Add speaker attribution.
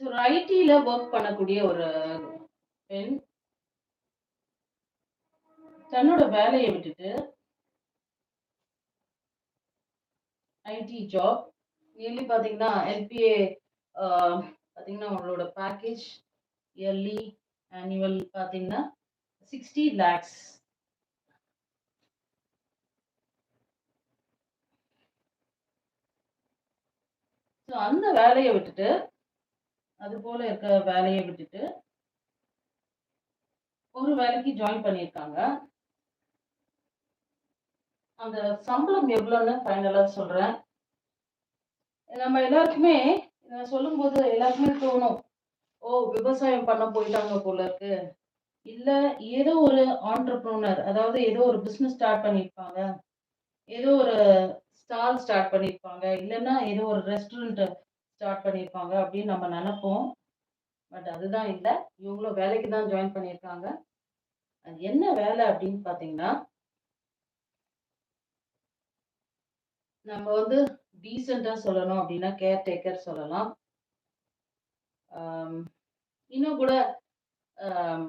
Speaker 1: So ஒரு ஐடில work பண்ணக்கூடிய ஒரு பெண் தன்னோட வேலைய விட்டுட்டு ஐடி ஜாப் இயர்லி பார்த்தீங்கன்னா, எல்பிஏ ஆ பார்த்தீங்கன்னா, உங்களோட பேக்கேஜ் இயர்லி ஆனுவல் பார்த்தீங்கன்னா, 60 லேக்ஸ். ஸோ அந்த வேலைய விட்டுட்டு, அது போல இருக்க வேலைய விட்டுட்டு, ஒரு வேலைக்கு ஜாயின் பண்ணியிருக்காங்க. அந்த சம்பளம் எவ்வளோன்னு ஃபைனலா சொல்றேன். நம்ம எல்லாருக்குமே சொல்லும்போது எல்லாருக்குமே தோணும். ஓ! விவசாயம் பண்ண போயிட்டாங்க போல இருக்கு. இல்ல ஏதோ ஒரு ஆன்டர்பிரினியர் அதாவது ஏதோ ஒரு பிசினஸ் ஸ்டார்ட் பண்ணியிருப்பாங்க. ஏதோ ஒரு ஸ்டால் ஸ்டார்ட் பண்ணியிருப்பாங்க. இல்லன்னா ஏதோ ஒரு ரெஸ்டாரண்ட் ஸ்டார்ட் பண்ணியிருப்பாங்க அப்படின்னு நம்ம நெனைப்போம். பட் அதுதான் இல்ல. இவங்களும் வேலைக்கு தான் ஜாயின் பண்ணியிருக்காங்க. அது என்ன வேலை அப்படின்னு பார்த்தீங்கன்னா, நம்ம டீசென்ட்டா சொல்லணும் அப்படின்னா கேர் டேக்கர் சொல்லலாம். ஆம் இன்னும் கூட ஆம்